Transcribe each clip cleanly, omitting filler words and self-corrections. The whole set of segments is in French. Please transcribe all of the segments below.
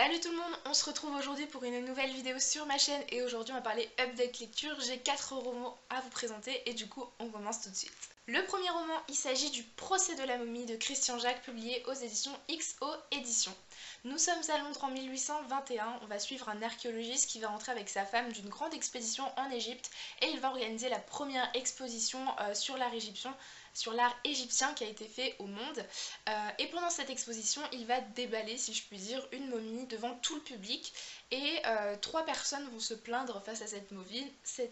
Salut tout le monde, on se retrouve aujourd'hui pour une nouvelle vidéo sur ma chaîne et aujourd'hui on va parler update lecture. J'ai 4 romans à vous présenter et du coup on commence tout de suite. Le premier roman, il s'agit du Procès de la momie de Christian Jacques publié aux éditions XO Éditions. Nous sommes à Londres en 1821, on va suivre un archéologiste qui va rentrer avec sa femme d'une grande expédition en Égypte et il va organiser la première exposition sur l'art égyptien qui a été fait au monde. Et pendant cette exposition, il va déballer, si je puis dire, une momie devant tout le public. Et 3 personnes vont se plaindre face à cette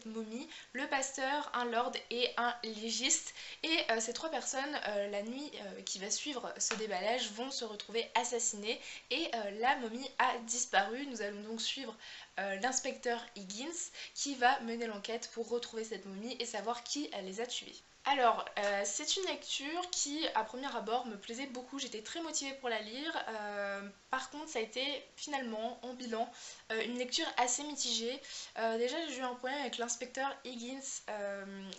momie, le pasteur, un lord et un légiste. Et ces 3 personnes, la nuit qui va suivre ce déballage, vont se retrouver assassinées et la momie a disparu. Nous allons donc suivre l'inspecteur Higgins qui va mener l'enquête pour retrouver cette momie et savoir qui les a tuées. Alors, c'est une lecture qui, à premier abord, me plaisait beaucoup. J'étais très motivée pour la lire. Par contre, ça a été finalement, en bilan, une lecture assez mitigée. Déjà, j'ai eu un problème avec l'inspecteur Higgins.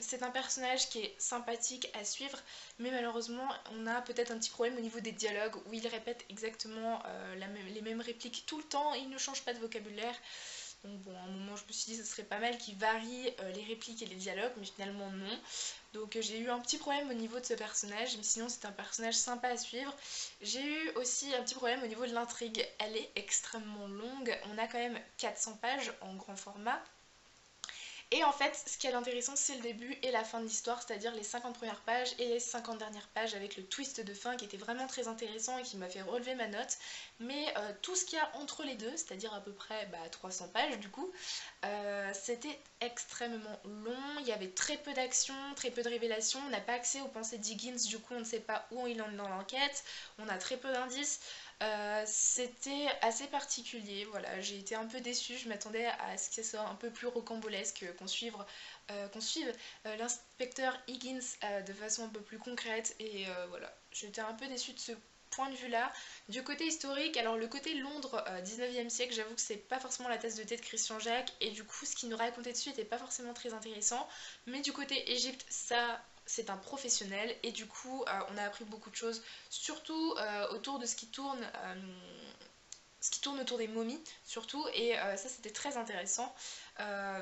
C'est un personnage qui est sympathique à suivre, mais malheureusement, on a peut-être un petit problème au niveau des dialogues où il répète exactement les mêmes répliques tout le temps et il ne change pas de vocabulaire. Donc bon, à un moment je me suis dit que ce serait pas mal qu'il varie les répliques et les dialogues, mais finalement non. Donc j'ai eu un petit problème au niveau de ce personnage, mais sinon c'est un personnage sympa à suivre. J'ai eu aussi un petit problème au niveau de l'intrigue, elle est extrêmement longue, on a quand même 400 pages en grand format. Et en fait, ce qui est intéressant, c'est le début et la fin de l'histoire, c'est-à-dire les 50 premières pages et les 50 dernières pages avec le twist de fin qui était vraiment très intéressant et qui m'a fait relever ma note. Mais tout ce qu'il y a entre les deux, c'est-à-dire à peu près 300 pages du coup, c'était extrêmement long, il y avait très peu d'action, très peu de révélations, on n'a pas accès aux pensées d'Higgins, du coup on ne sait pas où il en est dans l'enquête, on a très peu d'indices. C'était assez particulier, voilà, j'ai été un peu déçue, je m'attendais à ce que ça soit un peu plus rocambolesque, qu'on suive l'inspecteur Higgins de façon un peu plus concrète et voilà, j'étais un peu déçue de ce point de vue là. Du côté historique, alors le côté Londres 19e siècle, j'avoue que c'est pas forcément la tasse de thé de Christian Jacques et du coup ce qu'il nous racontait dessus était pas forcément très intéressant, mais du côté Égypte, ça c'est un professionnel et du coup on a appris beaucoup de choses, surtout autour de ce qui tourne autour des momies surtout, et ça c'était très intéressant.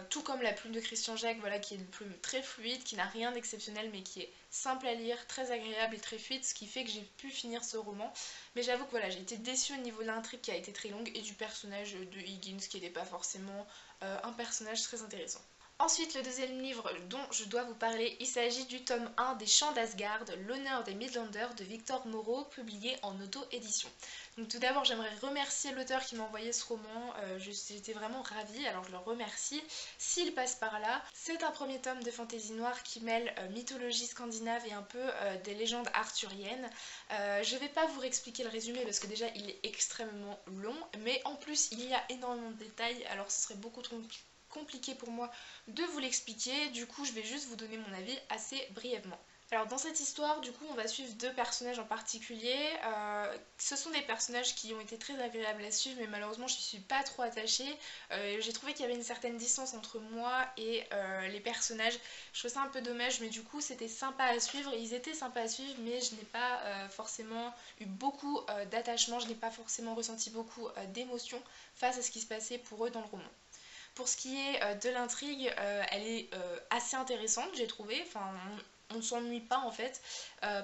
Tout comme la plume de Christian Jacques, voilà, qui est une plume très fluide, qui n'a rien d'exceptionnel mais qui est simple à lire, très agréable et très fluide, ce qui fait que j'ai pu finir ce roman. Mais j'avoue que voilà, j'ai été déçue au niveau de l'intrigue qui a été très longue et du personnage de Higgins qui n'était pas forcément un personnage très intéressant. Ensuite, le deuxième livre dont je dois vous parler, il s'agit du tome 1 des Chants d'Asgard, l'honneur des Midlanders de Victor Moreau, publié en auto-édition. Donc tout d'abord, j'aimerais remercier l'auteur qui m'a envoyé ce roman, j'étais vraiment ravie, alors je le remercie s'il passe par là. C'est un premier tome de fantasy noire qui mêle mythologie scandinave et un peu des légendes arthuriennes. Je vais pas vous réexpliquer le résumé parce que déjà il est extrêmement long, mais en plus il y a énormément de détails, alors ce serait beaucoup trop compliqué pour moi de vous l'expliquer, du coup je vais juste vous donner mon avis assez brièvement. Alors dans cette histoire, du coup, on va suivre 2 personnages en particulier. Ce sont des personnages qui ont été très agréables à suivre, mais malheureusement, je ne suis pas trop attachée. J'ai trouvé qu'il y avait une certaine distance entre moi et les personnages. Je trouve ça un peu dommage, mais du coup, c'était sympa à suivre. Ils étaient sympas à suivre, mais je n'ai pas forcément eu beaucoup d'attachement. Je n'ai pas forcément ressenti beaucoup d'émotions face à ce qui se passait pour eux dans le roman. Pour ce qui est de l'intrigue, elle est assez intéressante, j'ai trouvé. Enfin, on ne s'ennuie pas en fait.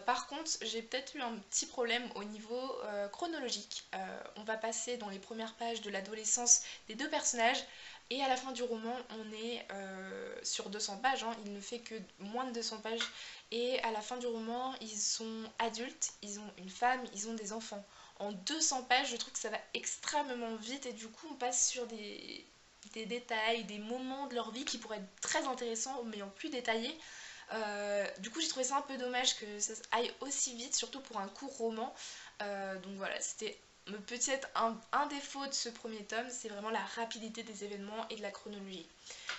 Par contre, j'ai peut-être eu un petit problème au niveau chronologique. On va passer dans les premières pages de l'adolescence des 2 personnages et à la fin du roman, on est sur 200 pages. Hein. Il ne fait que moins de 200 pages. Et à la fin du roman, ils sont adultes, ils ont une femme, ils ont des enfants. En 200 pages, je trouve que ça va extrêmement vite et du coup, on passe sur des détails, des moments de leur vie qui pourraient être très intéressants mais en plus détaillés. Du coup j'ai trouvé ça un peu dommage que ça aille aussi vite, surtout pour un court roman. Donc voilà, c'était peut-être un défaut de ce premier tome, c'est vraiment la rapidité des événements et de la chronologie.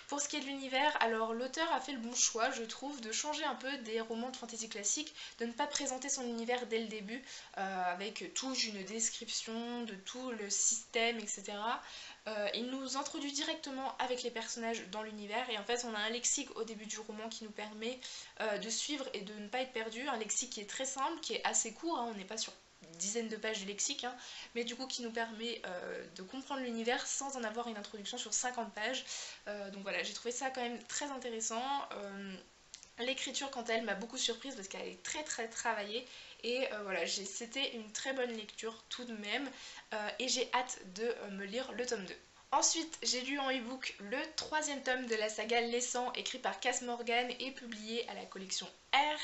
Pour ce qui est de l'univers, alors l'auteur a fait le bon choix, je trouve, de changer un peu des romans de fantasy classiques, de ne pas présenter son univers dès le début, avec toute une description de tout le système, etc. Il nous introduit directement avec les personnages dans l'univers et en fait on a un lexique au début du roman qui nous permet de suivre et de ne pas être perdu, un lexique qui est très simple, qui est assez court, hein, on n'est pas sur dizaine de pages de lexique, hein, mais du coup qui nous permet de comprendre l'univers sans en avoir une introduction sur 50 pages. Donc voilà, j'ai trouvé ça quand même très intéressant. L'écriture, quant à elle, m'a beaucoup surprise parce qu'elle est très très travaillée. Et voilà, c'était une très bonne lecture tout de même. Et j'ai hâte de me lire le tome 2. Ensuite, j'ai lu en e-book le troisième tome de la saga Les 100, écrit par Cass Morgan et publié à la collection R.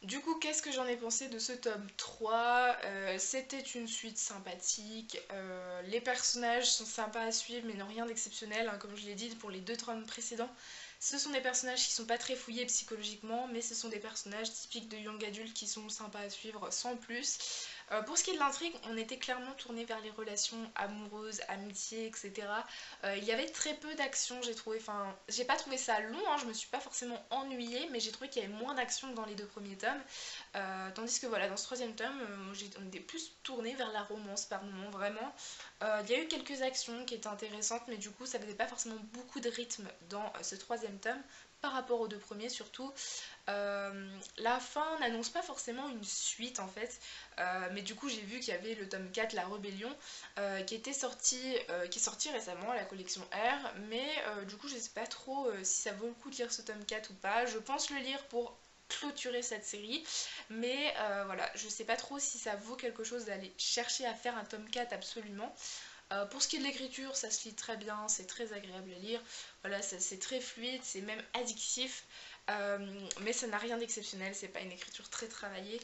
Du coup, qu'est-ce que j'en ai pensé de ce tome 3? C'était une suite sympathique, les personnages sont sympas à suivre mais n'ont rien d'exceptionnel, hein, comme je l'ai dit pour les deux tomes précédents. Ce sont des personnages qui sont pas très fouillés psychologiquement, mais ce sont des personnages typiques de young adultes qui sont sympas à suivre sans plus. Pour ce qui est de l'intrigue, on était clairement tourné vers les relations amoureuses, amitié, etc. Il y avait très peu d'action, j'ai trouvé. Enfin, j'ai pas trouvé ça long, hein, je me suis pas forcément ennuyée, mais j'ai trouvé qu'il y avait moins d'action que dans les deux premiers tomes. Tandis que voilà, dans ce troisième tome, on était plus tourné vers la romance par moments, vraiment. Il y a eu quelques actions qui étaient intéressantes, mais du coup, ça faisait pas forcément beaucoup de rythme dans ce troisième tome, par rapport aux deux premiers surtout. La fin n'annonce pas forcément une suite en fait, mais du coup j'ai vu qu'il y avait le tome 4, La Rébellion, qui est sorti récemment à la collection R, mais du coup je sais pas trop si ça vaut le coup de lire ce tome 4 ou pas. Je pense le lire pour clôturer cette série, mais voilà, je sais pas trop si ça vaut quelque chose d'aller chercher à faire un tome 4 absolument. Pour ce qui est de l'écriture, ça se lit très bien, c'est très agréable à lire, voilà, c'est très fluide, c'est même addictif, mais ça n'a rien d'exceptionnel, c'est pas une écriture très travaillée,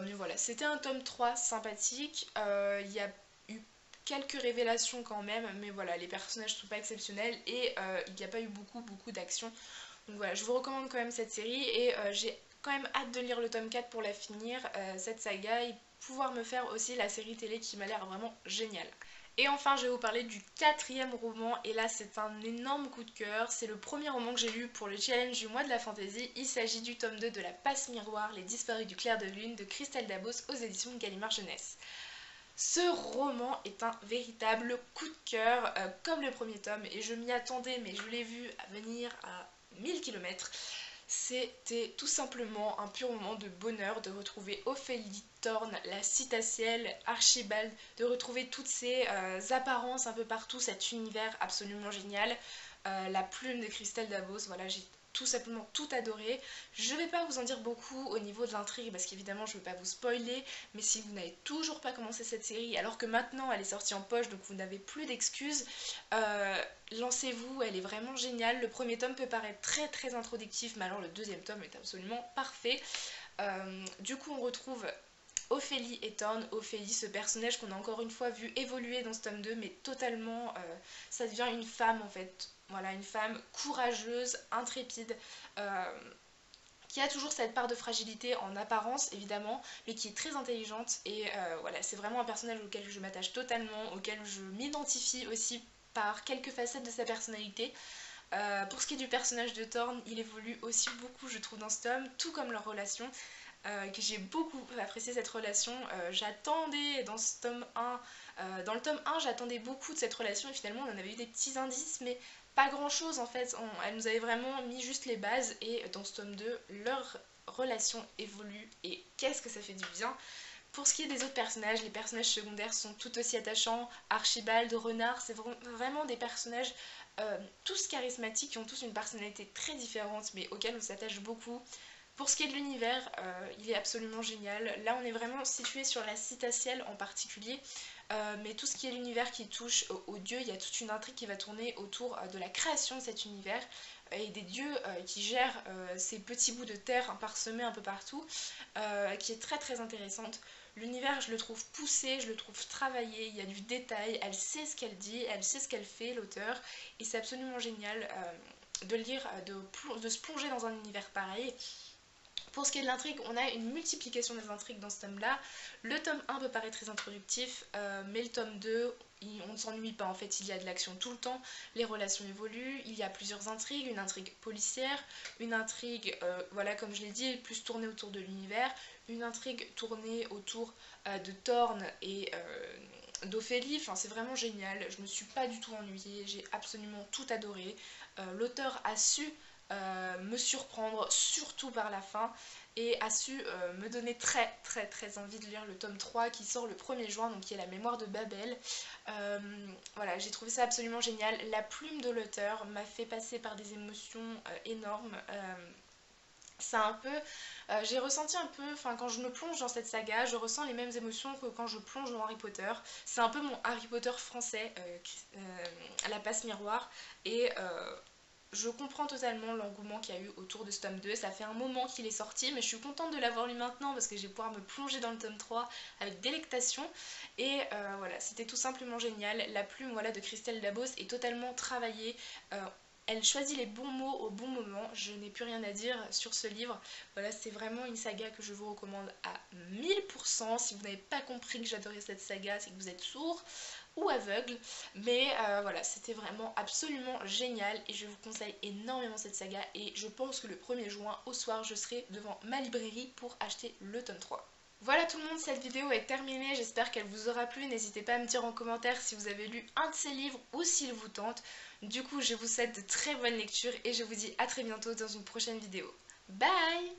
mais voilà, c'était un tome 3 sympathique, il y a eu quelques révélations quand même, mais voilà, les personnages sont pas exceptionnels et il n'y a pas eu beaucoup d'action, donc voilà, je vous recommande quand même cette série et j'ai quand même hâte de lire le tome 4 pour la finir, cette saga, et pouvoir me faire aussi la série télé qui m'a l'air vraiment géniale. Et enfin, je vais vous parler du quatrième roman, et là c'est un énorme coup de cœur. C'est le premier roman que j'ai lu pour le challenge du mois de la fantaisie. Il s'agit du tome 2 de La Passe Miroir, Les Disparus du clair de lune de Christelle Dabos aux éditions Gallimard Jeunesse. Ce roman est un véritable coup de cœur, comme le premier tome, et je m'y attendais, mais je l'ai vu venir à 1000 km. C'était tout simplement un pur moment de bonheur de retrouver Ophélie, Thorne, la Citaciel, Archibald, de retrouver toutes ces apparences un peu partout, cet univers absolument génial. La plume de Christelle Davos, voilà, j'ai tout simplement tout adoré. Je vais pas vous en dire beaucoup au niveau de l'intrigue parce qu'évidemment je ne vais pas vous spoiler, mais si vous n'avez toujours pas commencé cette série alors que maintenant elle est sortie en poche donc vous n'avez plus d'excuses, lancez-vous, elle est vraiment géniale. Le premier tome peut paraître très très introductif, mais alors le deuxième tome est absolument parfait. Du coup on retrouve Ophélie et Thorne. Ophélie, ce personnage qu'on a encore une fois vu évoluer dans ce tome 2, mais totalement, ça devient une femme en fait. Voilà, une femme courageuse, intrépide, qui a toujours cette part de fragilité en apparence évidemment, mais qui est très intelligente. Et voilà, c'est vraiment un personnage auquel je m'attache totalement, auquel je m'identifie aussi par quelques facettes de sa personnalité. Pour ce qui est du personnage de Thorne, il évolue aussi beaucoup je trouve dans ce tome, tout comme leur relation. Que j'ai beaucoup apprécié cette relation. J'attendais dans ce tome 1, dans le tome 1, j'attendais beaucoup de cette relation et finalement on en avait eu des petits indices, mais pas grand chose en fait. Elle nous avait vraiment mis juste les bases et dans ce tome 2, leur relation évolue et qu'est-ce que ça fait du bien. Pour ce qui est des autres personnages, les personnages secondaires sont tout aussi attachants. Archibald, Renard, c'est vraiment des personnages tous charismatiques, qui ont tous une personnalité très différente mais auxquels on s'attache beaucoup. Pour ce qui est de l'univers, il est absolument génial. Là, on est vraiment situé sur la Citaciel en particulier, mais tout ce qui est l'univers qui touche aux dieux, il y a toute une intrigue qui va tourner autour de la création de cet univers et des dieux qui gèrent ces petits bouts de terre parsemés un peu partout, qui est très très intéressante. L'univers, je le trouve poussé, je le trouve travaillé, il y a du détail, elle sait ce qu'elle dit, elle sait ce qu'elle fait, l'auteur, et c'est absolument génial de lire, de se plonger dans un univers pareil. Pour ce qui est de l'intrigue, on a une multiplication des intrigues dans ce tome-là. Le tome 1 peut paraître très introductif, mais le tome 2, on ne s'ennuie pas en fait, il y a de l'action tout le temps, les relations évoluent, il y a plusieurs intrigues, une intrigue policière, une intrigue, voilà comme je l'ai dit, plus tournée autour de l'univers, une intrigue tournée autour de Thorne et d'Ophélie, enfin c'est vraiment génial, je me suis pas du tout ennuyée, j'ai absolument tout adoré. L'auteur a su me surprendre, surtout par la fin, et a su me donner très envie de lire le tome 3 qui sort le 1er juin, donc qui est La mémoire de Babel. Voilà, j'ai trouvé ça absolument génial. La plume de l'auteur m'a fait passer par des émotions énormes. C'est un peu, j'ai ressenti un peu, enfin quand je me plonge dans cette saga, je ressens les mêmes émotions que quand je plonge dans Harry Potter. C'est un peu mon Harry Potter français, à la passe miroir, et je comprends totalement l'engouement qu'il y a eu autour de ce tome 2. Ça fait un moment qu'il est sorti, mais je suis contente de l'avoir lu maintenant parce que je vais pouvoir me plonger dans le tome 3 avec délectation. Et voilà, c'était tout simplement génial. La plume, voilà, de Christelle Dabos est totalement travaillée. Elle choisit les bons mots au bon moment, je n'ai plus rien à dire sur ce livre. Voilà, c'est vraiment une saga que je vous recommande à 1000%. Si vous n'avez pas compris que j'adorais cette saga, c'est que vous êtes sourd ou aveugle. Mais voilà, c'était vraiment absolument génial et je vous conseille énormément cette saga. Et je pense que le 1er juin au soir, je serai devant ma librairie pour acheter le tome 3. Voilà tout le monde, cette vidéo est terminée, j'espère qu'elle vous aura plu. N'hésitez pas à me dire en commentaire si vous avez lu un de ces livres ou s'il vous tente. Du coup, je vous souhaite de très bonnes lectures et je vous dis à très bientôt dans une prochaine vidéo. Bye!